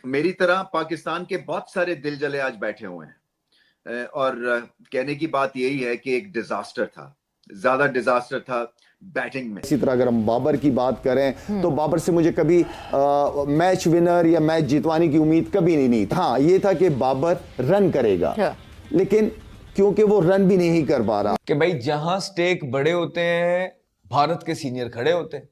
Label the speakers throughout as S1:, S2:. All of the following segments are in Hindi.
S1: मेरी तरह पाकिस्तान के बहुत सारे दिल जले आज बैठे हुए हैं और कहने की बात यही है कि एक डिजास्टर था, ज्यादा डिजास्टर था बैटिंग में।
S2: इसी तरह अगर हम बाबर की बात करें तो बाबर से मुझे कभी मैच विनर या मैच जितवाने की उम्मीद कभी नहीं थी। हाँ, ये था कि बाबर रन करेगा, लेकिन क्योंकि वो रन भी नहीं कर पा रहा
S3: कि भाई जहां स्टेक बड़े होते हैं भारत के सीनियर खड़े होते हैं,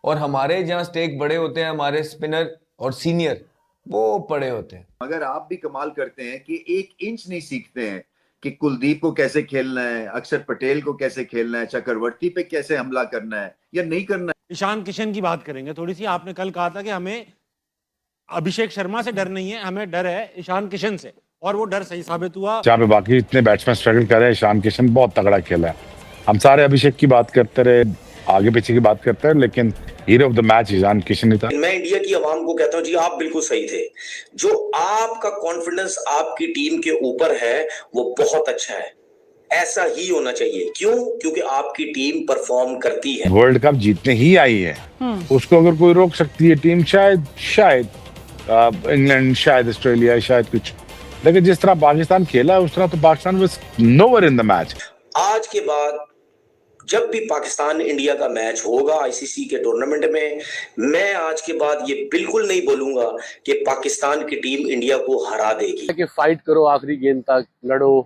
S3: और हमारे जहां स्टेक बड़े होते हैं हमारे स्पिनर और सीनियर वो पड़े होते हैं।
S1: मगर आप भी कमाल करते हैं कि 1 इंच नहीं सीखते हैं कि कुलदीप को कैसे खेलना है, अक्षर पटेल को कैसे खेलना है, चक्रवर्ती पे कैसे हमला करना है या नहीं करना है।
S4: ईशान किशन की बात करेंगे थोड़ी सी। आपने कल कहा था कि हमें अभिषेक शर्मा से डर नहीं है, हमें डर है ईशान किशन से, और वो डर सही साबित हुआ।
S5: जहाँ पे बाकी इतने बैट्समैन स्ट्रगल कर रहे हैं, ईशान किशन बहुत तगड़ा खेला है। हम सारे अभिषेक की बात करते रहे, आगे पीछे की बात करते हैं, लेकिन hero of the match Ishan Kishan ही था।
S6: मैं इंडिया की आवाम को कहता हूं जी आप बिल्कुल सही थे। जो आपका कॉन्फिडेंस आपकी टीम के ऊपर है वो बहुत अच्छा है, ऐसा ही होना चाहिए। क्यों? क्योंकि आपकी टीम परफॉर्म करती है।
S5: वर्ल्ड कप जीतने ही आई है, उसको अगर कोई रोक सकती है टीम, शायद इंग्लैंड, शायद ऑस्ट्रेलिया, शायद कुछ, लेकिन जिस तरह पाकिस्तान खेला उस तरह तो Pakistan was nowhere in the match.
S6: आज के बाद जब भी पाकिस्तान इंडिया का मैच होगा आईसीसी के टूर्नामेंट में, मैं आज के बाद ये बिल्कुल नहीं बोलूंगा कि पाकिस्तान की टीम इंडिया को हरा देगी।
S7: कि फाइट करो आखिरी गेंद तक, लड़ो,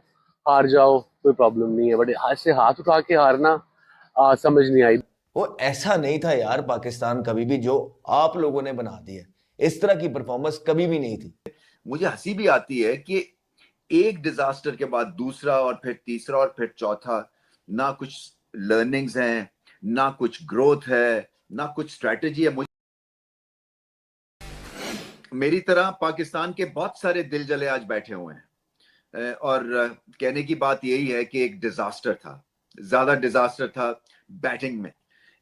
S7: हार जाओ, कोई प्रॉब्लम नहीं है, बट हाथ से हाथ उठा के हारना समझ नहीं आई।
S3: वो ऐसा नहीं था यार, पाकिस्तान कभी भी जो आप लोगों ने बना दिया, इस तरह की परफॉर्मेंस कभी भी नहीं थी।
S1: मुझे हंसी भी आती है कि एक डिजास्टर के बाद दूसरा और फिर तीसरा और फिर चौथा, ना कुछ लर्निंग्स हैं, ना कुछ ग्रोथ है, ना कुछ स्ट्रेटजी है। मेरी तरह पाकिस्तान के बहुत सारे दिल जले आज बैठे हुए हैं और कहने की बात यही है कि एक डिजास्टर था, ज्यादा डिजास्टर था बैटिंग में।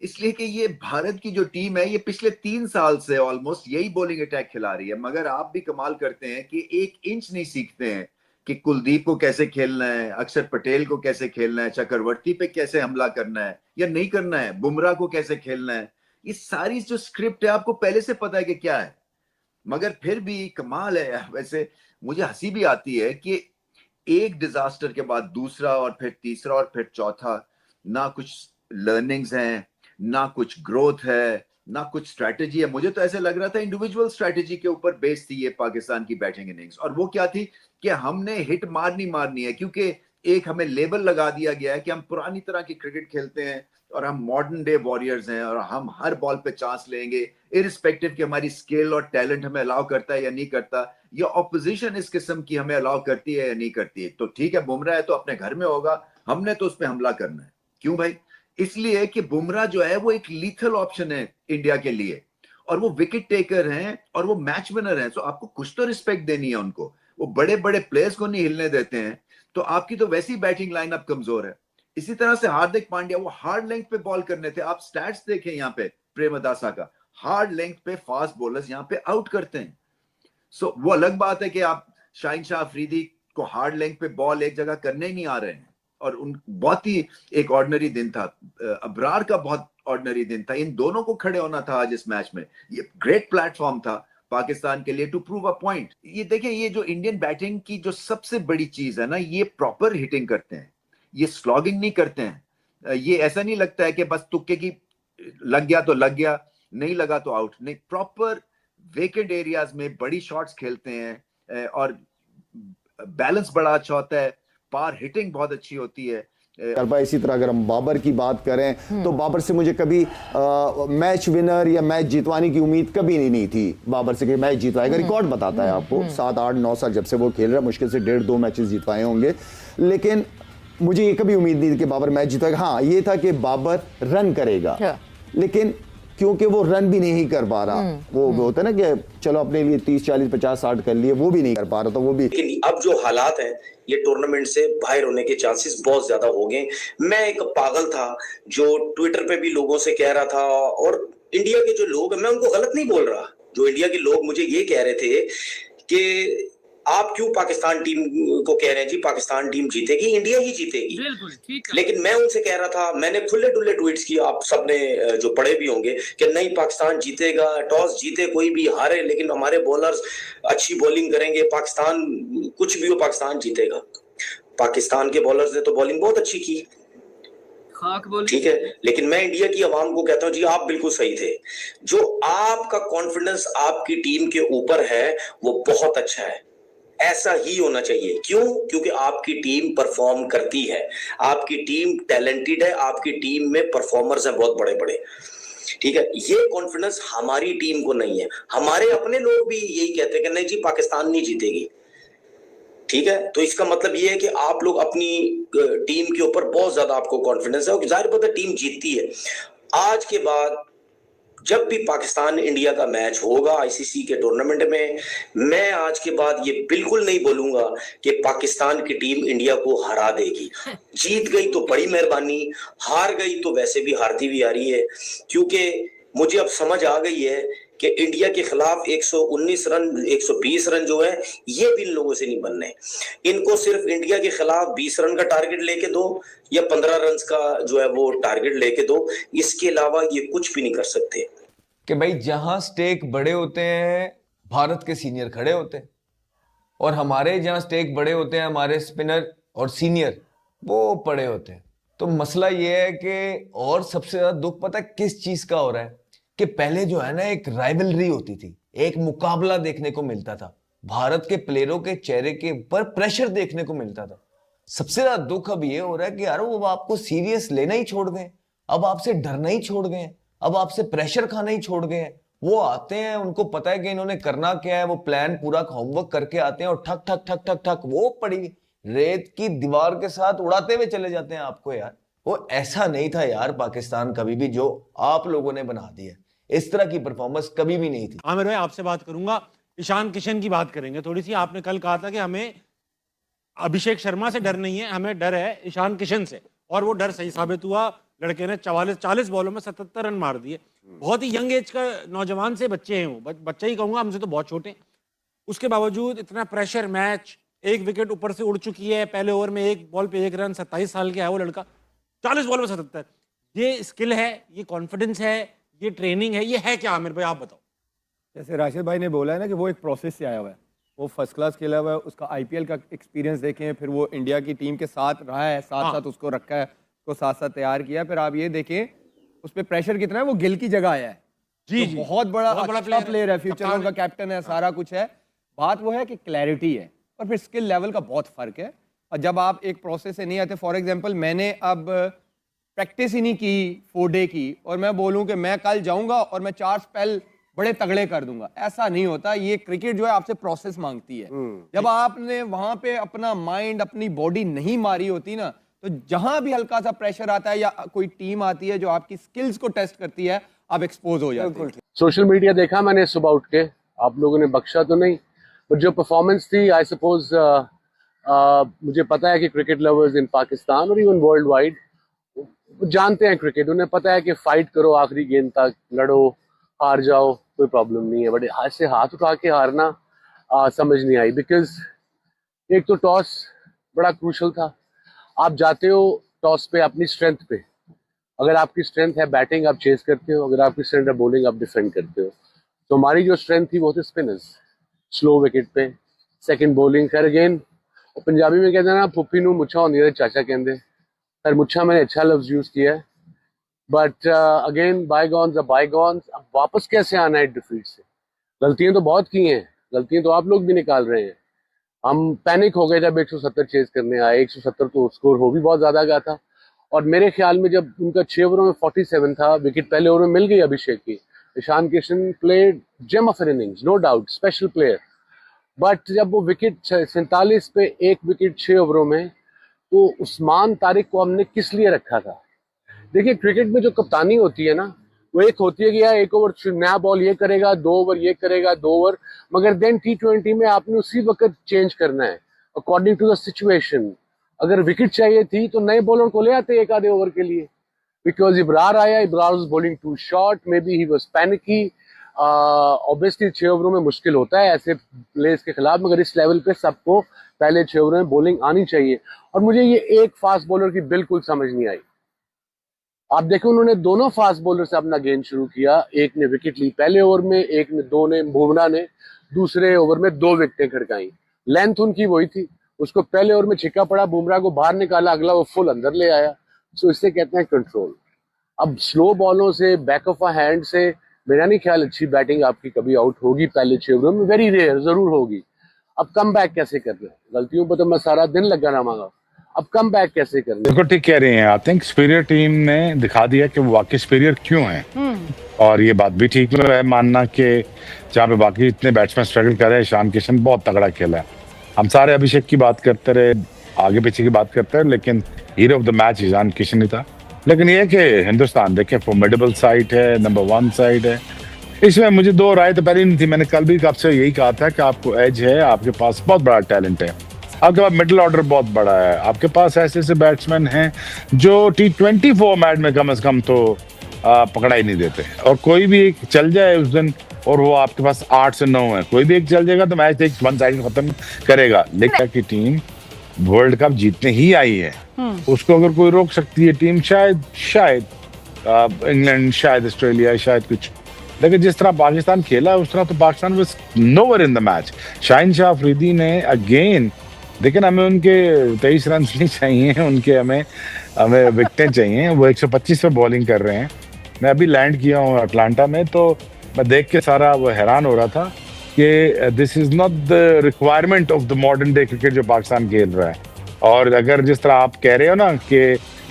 S1: इसलिए कि ये भारत की जो टीम है ये पिछले 3 साल से ऑलमोस्ट यही बॉलिंग अटैक खिला रही है, मगर आप भी कमाल करते हैं कि 1 इंच नहीं सीखते हैं कि कुलदीप को कैसे खेलना है, अक्षर पटेल को कैसे खेलना है, चक्रवर्ती पे कैसे हमला करना है या नहीं करना है, बुमराह को कैसे खेलना है। ये सारी जो स्क्रिप्ट है आपको पहले से पता है कि क्या है, मगर फिर भी कमाल है यार। वैसे मुझे हंसी भी आती है कि एक डिजास्टर के बाद दूसरा और फिर तीसरा और फिर चौथा, ना कुछ लर्निंग्स हैं, ना कुछ ग्रोथ है, ना कुछ स्ट्रैटेजी है। मुझे तो ऐसे लग रहा था इंडिविजुअल स्ट्रैटेजी के ऊपर बेस्ड थी ये पाकिस्तान की बैटिंग इनिंग्स, और वो क्या थी कि हमने हिट मारनी है, क्योंकि एक हमें लेबल लगा दिया गया है कि हम पुरानी तरह की क्रिकेट खेलते हैं और हम मॉडर्न डे वॉरियर्स हैं और हम हर बॉल पे चांस लेंगे, इरिस्पेक्टिव कि हमारी स्किल और टैलेंट हमें अलाउ करता है या नहीं करता, या ऑपोजिशन इस किस्म की हमें अलाउ करती है या नहीं करती है। तो ठीक है, बुमराह है तो अपने घर में होगा, हमने तो उस पर हमला करना है। क्यों भाई? इसलिए कि बुमराह जो है वो एक लीथल ऑप्शन है इंडिया के लिए, और वो विकेट टेकर हैं और वो मैच विनर हैं, तो आपको कुछ तो रिस्पेक्ट देनी है उनको। वो बड़े बड़े प्लेयर्स को नहीं हिलने देते हैं, तो आपकी तो वैसी बैटिंग लाइनअप कमजोर है। इसी तरह से हार्दिक पांड्या, वो हार्ड लेंथ पे बॉल करने थे। आप स्टैट्स देखें यहाँ पे प्रेमदासा का, हार्ड लेंथ पे फास्ट बॉलर्स यहाँ पे आउट करते हैं। सो वो अलग बात है कि आप शाहीन शाह अफरीदी को हार्ड लेंथ पे बॉल एक जगह करने ही नहीं आ रहे हैं, और उन बहुत ही एक ऑर्डिनरी दिन था, अबरार का बहुत ऑर्डिनरी दिन था। इन दोनों को खड़े होना था आज इस मैच में। ये ग्रेट प्लेटफॉर्म था पाकिस्तान के लिए टू प्रूव अ पॉइंट। ये देखें, ये जो इंडियन बैटिंग की जो सबसे बड़ी चीज है ना, ये प्रॉपर हिटिंग करते हैं, ये स्लॉगिंग नहीं करते हैं। ये ऐसा नहीं लगता है कि बस तुक्के की लग गया तो लग गया, नहीं लगा तो आउट, नहीं, प्रॉपर वेकेंट एरियाज में बड़ी शॉट्स खेलते हैं और बैलेंस बड़ा अच्छा होता है, पार हिटिंग बहुत अच्छी होती है।
S2: इसी तरह अगर हम बाबर की बात करें तो बाबर से मुझे कभी मैच विनर या मैच जितवाने की उम्मीद कभी नहीं थी बाबर से कि मैच जितवाएगा। रिकॉर्ड बताता है आपको, 7, 8, 9 साल जब से वो खेल रहा है, मुश्किल से 1.5-2 मैचेस जितवाए होंगे, लेकिन मुझे ये कभी उम्मीद नहीं थी कि बाबर मैच जितवाएगा। हाँ, ये था कि बाबर रन करेगा, लेकिन क्योंकि वो रन भी नहीं कर पा रहा, वो होता है ना कि चलो अपने लिए 30, 40, 50, 60 कर लिए, वो भी नहीं कर पा रहा, तो वो भी।
S6: लेकिन अब जो हालात हैं, ये टूर्नामेंट से बाहर होने के चांसेस बहुत ज्यादा हो गए। मैं एक पागल था जो ट्विटर पे भी लोगों से कह रहा था, और इंडिया के जो लोग हैं, मैं उनको गलत नहीं बोल रहा, जो इंडिया के लोग मुझे ये कह रहे थे कि आप क्यों पाकिस्तान टीम को कह रहे हैं जी पाकिस्तान टीम जीतेगी, इंडिया ही जीतेगी।
S8: बिल्कुल ठीक है।
S6: लेकिन मैं उनसे कह रहा था, मैंने खुले डुल्ले ट्वीट्स किए, आप सबने जो पढ़े भी होंगे, कि नहीं पाकिस्तान जीतेगा, टॉस जीते कोई भी हारे लेकिन हमारे बॉलर्स अच्छी बॉलिंग करेंगे, पाकिस्तान कुछ भी हो पाकिस्तान जीतेगा। पाकिस्तान के बॉलर्स ने तो बॉलिंग बहुत अच्छी की,
S8: खाक बोली,
S6: ठीक है, लेकिन मैं इंडिया की आवाम को कहता हूं जी आप बिल्कुल सही थे। जो आपका कॉन्फिडेंस आपकी टीम के ऊपर है वो बहुत अच्छा है, ऐसा ही होना चाहिए। क्यों? क्योंकि आपकी टीम परफॉर्म करती है, आपकी टीम टैलेंटेड है, आपकी टीम में परफॉर्मर्स हैं बहुत बड़े बड़े, ठीक है। ये कॉन्फिडेंस हमारी टीम को नहीं है। हमारे अपने लोग भी यही कहते हैं कि नहीं जी पाकिस्तान नहीं जीतेगी, ठीक है। तो इसका मतलब ये है कि आप लोग अपनी टीम के ऊपर बहुत ज्यादा आपको कॉन्फिडेंस है और जाहिर बात है टीम जीतती है। आज के बाद जब भी पाकिस्तान इंडिया का मैच होगा आईसीसी के टूर्नामेंट में, मैं आज के बाद ये बिल्कुल नहीं बोलूंगा कि पाकिस्तान की टीम इंडिया को हरा देगी। जीत गई तो बड़ी मेहरबानी, हार गई तो वैसे भी हारती हुई आ रही है, क्योंकि मुझे अब समझ आ गई है कि इंडिया के खिलाफ 119 रन 120 रन जो है ये भी इन लोगों से नहीं बनने। इनको सिर्फ इंडिया के खिलाफ 20 रन का टारगेट लेके दो या 15 रन का जो है वो टारगेट लेके दो, इसके अलावा ये कुछ भी नहीं कर सकते।
S3: कि भाई जहां स्टेक बड़े होते हैं भारत के सीनियर खड़े होते हैं, और हमारे जहां स्टेक बड़े होते हैं हमारे स्पिनर और सीनियर वो पड़े होते हैं। तो मसला ये है कि, और सबसे ज्यादा दुख पता है किस चीज का हो रहा है, कि पहले जो है ना एक राइवलरी होती थी, एक मुकाबला देखने को मिलता था, भारत के प्लेयरों के चेहरे के ऊपर प्रेशर देखने को मिलता था। सबसे ज्यादा दुख अब ये हो रहा है कि यार वो आपको सीरियस लेना ही छोड़ गए, अब आपसे डरना ही छोड़ गए, अब आपसे प्रेशर खाना ही छोड़ गए। वो आते हैं, उनको पता है कि इन्होंने करना क्या है, वो प्लान पूरा होमवर्क करके आते हैं और ठक ठक ठक ठक ठक वो पड़ी रेत की दीवार के साथ उड़ाते हुए चले जाते हैं आपको। यार वो ऐसा नहीं था यार पाकिस्तान कभी भी, जो आप लोगों ने बना दिया, इस तरह की परफॉर्मेंस कभी भी नहीं थी।
S4: आमिर भाई आपसे बात करूंगा, ईशान किशन की बात करेंगे थोड़ी सी। आपने कल कहा था कि हमें अभिषेक शर्मा से डर नहीं है, हमें डर है ईशान किशन से, और वो डर सही साबित हुआ। लड़के ने 40 बॉलों में 77 रन मार दिए। बहुत ही यंग एज का नौजवान से बच्चे हैं, वो बच्चा ही कहूंगा, हमसे तो बहुत छोटे हैं। उसके बावजूद इतना प्रेशर मैच, एक विकेट ऊपर से उड़ चुकी है, पहले ओवर में एक बॉल पे 1 रन, 27 साल का है वो लड़का, 40 बॉल में 77। ये स्किल है, ये कॉन्फिडेंस है, ये ट्रेनिंग है, ये है क्या आमिर भाई आप बताओ।
S9: जैसे राशिद भाई ने बोला है ना कि वो एक प्रोसेस से आया हुआ है, वो फर्स्ट क्लास खेला हुआ है, उसका आईपीएल का एक्सपीरियंस देखें, फिर वो इंडिया की टीम के साथ रहा है, साथ साथ उसको रखा है, उसको साथ साथ तैयार किया। फिर आप ये देखें उस पर प्रेशर कितना है, वो गिल की जगह आया है जी, तो बहुत बड़ा अच्छा प्लेयर है, फ्यूचर का कैप्टन है, सारा कुछ है। बात वो है कि क्लैरिटी है और फिर स्किल लेवल का बहुत फर्क है। और जब आप एक प्रोसेस से नहीं आते, फॉर एग्जांपल मैंने अब प्रैक्टिस ही नहीं की 4 डे की और मैं बोलूं कि मैं कल जाऊंगा और मैं 4 स्पेल बड़े तगड़े कर दूंगा, ऐसा नहीं होता। ये क्रिकेट जो है आपसे प्रोसेस मांगती है। जब आपने वहां पे अपना माइंड, अपनी बॉडी नहीं मारी होती ना, तो जहां भी हल्का सा प्रेशर आता है या कोई टीम आती है जो आपकी स्किल्स को टेस्ट करती है, आप एक्सपोज हो जाते हैं।
S7: सोशल मीडिया देखा मैंने सुबह उठ के, आप लोगों ने बख्शा तो नहीं, बट जो परफॉर्मेंस थी आई सपोज, मुझे पता है कि क्रिकेट लवर्स इन पाकिस्तान और इवन वर्ल्ड वाइड जानते हैं क्रिकेट, उन्हें पता है कि फाइट करो आखिरी गेंद तक, लड़ो, हार जाओ, कोई प्रॉब्लम नहीं है। बट हाथ से हाथ उठा के हारना समझ नहीं आई, बिकॉज एक तो टॉस बड़ा क्रूशल था। आप जाते हो टॉस पे अपनी स्ट्रेंथ पे, अगर आपकी स्ट्रेंथ है बैटिंग आप चेस करते हो, अगर आपकी स्ट्रेंथ है बॉलिंग आप डिफेंड करते हो। तो हमारी जो स्ट्रेंथ थी वो थी स्पिनर्स, स्लो विकेट पे सेकंड बॉलिंग कर गेंद, और पंजाबी में कहते हैं ना फुप्पी नू मुच्छा होंदी है चाचा कहते, पर मुच्छा मैंने अच्छा लफ्ज यूज किया है। But again bygones are bygones. अब वापस कैसे आना है डिफीट से? गलतियां तो बहुत की हैं, गलतियां तो आप लोग भी निकाल रहे हैं। हम पैनिक हो गए जब 170 चेज करने आए, 170 तो स्कोर हो भी बहुत ज्यादा गया था। और मेरे ख्याल में जब उनका 6 ओवरों में 47 था, विकेट पहले ओवर में मिल गई अभिषेक की, Ishan Kishan played gem of an innings, no doubt, special player. But जब वो विकेट 47 पे 1 विकेट 6 ओवरों में, तो उस्मान तारिक को हमने किस लिए रखा था? देखिए क्रिकेट में जो कप्तानी होती है ना, वो एक होती है कि यार 1 ओवर नया बॉल ये करेगा, 2 ओवर ये करेगा, 2 ओवर, मगर देन T20 में आपने उसी वक्त चेंज करना है अकॉर्डिंग टू द सिचुएशन। अगर विकेट चाहिए थी तो नए बॉलर को ले आते 1 आधे ओवर के लिए, बिकॉज इब्रार आया, Ibrar was bowling too short, maybe he was panicky, obviously 6 ओवरों में मुश्किल होता है ऐसे प्लेयर्स के खिलाफ, मगर इस लेवल पे सबको पहले 6 ओवरों में बॉलिंग आनी चाहिए। और मुझे ये एक फास्ट बॉलर की बिल्कुल समझ नहीं आई। आप देखो उन्होंने दोनों फास्ट बॉलर से अपना गेंद शुरू किया, एक ने विकेट ली पहले ओवर में, एक ने बुमराह ने दूसरे ओवर में 2 विकेटें खड़काई। लेंथ उनकी वही थी, उसको पहले ओवर में छिक्का पड़ा, बुमराह को बाहर निकाला, अगला वो फुल अंदर ले आया। सो इससे कहते हैं कंट्रोल। अब स्लो बॉलों से, बैक ऑफ अ हैंड से मेरा नहीं ख्याल अच्छी बैटिंग आपकी कभी आउट होगी पहले 6 ओवरों में, वेरी रेयर जरूर होगी। अब कम बैक कैसे कर रहे हैं? गलतियों पर तो मैं सारा दिन लगा रहा, अब कम बैक कैसे कर रहे हैं?
S5: देखो ठीक कह रहे हैं, आई थिंक सुपीरियर टीम ने दिखा दिया कि वो वाकई सुपीरियर क्यों है। और ये बात भी ठीक है मानना कि जहाँ पे बाकी इतने बैट्समैन स्ट्रगल कर रहे हैं, ईशान किशन बहुत तगड़ा खेला है। हम सारे अभिषेक की बात करते रहे, आगे पीछे की बात करते रहे, लेकिन hero of the match Ishan Kishan ही था। लेकिन ये कि हिंदुस्तान देखें फॉर्मिडेबल साइड है, नंबर 1 साइड है। इसमें मुझे 2 राय तो पहले नहीं थी, मैंने कल भी आपसे यही कहा था कि आपको एज है, आपके पास बहुत बड़ा टैलेंट है, आपके पास मिडिल ऑर्डर बहुत बड़ा है, आपके पास ऐसे ऐसे बैट्समैन हैं जो T20 फॉर्मेट में कम से कम तो पकड़ा ही नहीं देते। और कोई भी एक चल जाए उस दिन और वो आपके पास 8 से 9 है, कोई भी एक चल जाएगा तो मैच एक 1 साइड खत्म करेगा। लेकिन की टीम वर्ल्ड कप जीतने ही आई है, उसको अगर कोई रोक सकती है टीम, शायद इंग्लैंड, शायद ऑस्ट्रेलिया, शायद कुछ। लेकिन जिस तरह पाकिस्तान खेला उस तरह तो Pakistan was nowhere in the match. Shaheen Shah Afridi ने अगेन, लेकिन हमें उनके 23 रन नहीं चाहिए, उनके हमें विकेटें चाहिए। वो 125 पे बॉलिंग कर रहे हैं। मैं अभी लैंड किया हूँ अटलांटा में, तो मैं देख के सारा वो हैरान हो रहा था कि this is not the requirement of the modern day cricket जो पाकिस्तान खेल रहा है। और अगर जिस तरह आप कह रहे हो ना कि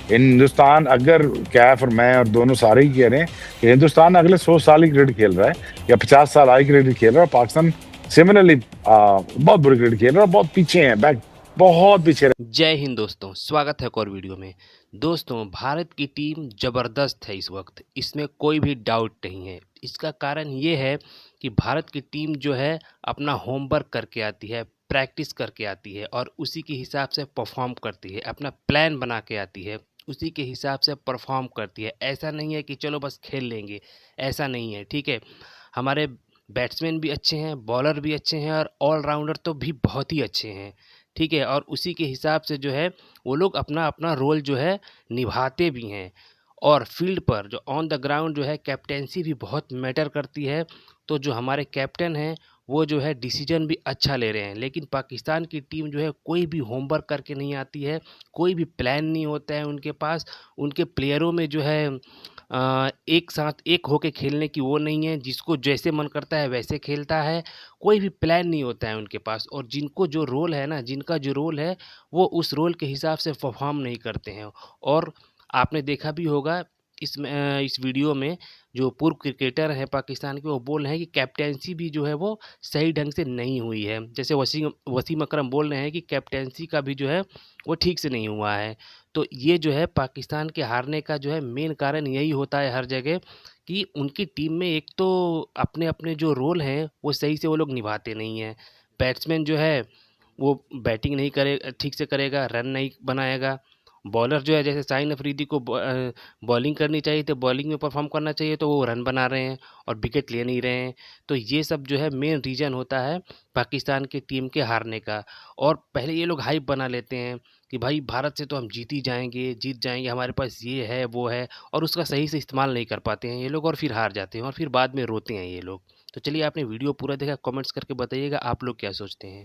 S5: हिंदुस्तान, अगर कैफ और मैं और दोनों सारे ही कह रहे हैं कि हिंदुस्तान अगले 100 साल ही क्रिकेट खेल रहा है या 50 साल आई क्रिकेट खेल रहा है, पाकिस्तान सिमिलरली बहुत बुरी क्रिकेट खेल रहा है, बहुत पीछे है, बैक बहुत पीछे।
S10: जय हिंद दोस्तों, स्वागत है एक और वीडियो में। दोस्तों, भारत की टीम ज़बरदस्त है इस वक्त, इसमें कोई भी डाउट नहीं है। इसका कारण ये है कि भारत की टीम जो है अपना होमवर्क करके आती है, प्रैक्टिस करके आती है और उसी के हिसाब से परफॉर्म करती है, अपना प्लान बना के आती है, उसी के हिसाब से परफॉर्म करती है। ऐसा नहीं है कि चलो बस खेल लेंगे, ऐसा नहीं है, ठीक है। हमारे बैट्समैन भी अच्छे हैं, बॉलर भी अच्छे हैं और ऑलराउंडर तो भी बहुत ही अच्छे हैं, ठीक है। और उसी के हिसाब से जो है वो लोग अपना अपना रोल जो है निभाते भी हैं। और फील्ड पर जो ऑन द ग्राउंड जो है कैप्टेंसी भी बहुत मैटर करती है। तो जो हमारे कैप्टन हैं वो जो है डिसीजन भी अच्छा ले रहे हैं। लेकिन पाकिस्तान की टीम जो है कोई भी होमवर्क करके नहीं आती है, कोई भी प्लान नहीं होता है उनके पास। उनके प्लेयरों में जो है एक साथ एक होके खेलने की वो नहीं है, जिसको जैसे मन करता है वैसे खेलता है, कोई भी प्लान नहीं होता है उनके पास। और जिनको जो रोल है ना, जिनका जो रोल है वो उस रोल के हिसाब से परफॉर्म नहीं करते हैं। और आपने देखा भी होगा इस वीडियो में जो पूर्व क्रिकेटर हैं पाकिस्तान के, वो बोल रहे हैं कि कैप्टेंसी भी जो है वो सही ढंग से नहीं हुई है। जैसे वसीम अकरम बोल रहे हैं कि कैप्टेंसी का भी जो है वो ठीक से नहीं हुआ है। तो ये जो है पाकिस्तान के हारने का जो है मेन कारण यही होता है हर जगह, कि उनकी टीम में एक तो अपने अपने जो रोल हैं वो सही से वो लोग निभाते नहीं हैं। बैट्समैन जो है वो बैटिंग नहीं करे ठीक से करेगा, रन नहीं बनाएगा। बॉलर जो है, जैसे शाहीन अफरीदी को बॉलिंग करनी चाहिए तो बॉलिंग में परफॉर्म करना चाहिए, तो वो रन बना रहे हैं और विकेट ले नहीं रहे हैं। तो ये सब जो है मेन रीज़न होता है पाकिस्तान की टीम के हारने का। और पहले ये लोग हाइप बना लेते हैं कि भाई भारत से तो हम जीत जाएंगे, हमारे पास ये है वो है, और उसका सही से इस्तेमाल नहीं कर पाते हैं ये लोग और फिर हार जाते हैं और फिर बाद में रोते हैं ये लोग। तो चलिए, आपने वीडियो पूरा देखा, कमेंट्स करके बताइएगा आप लोग क्या सोचते हैं।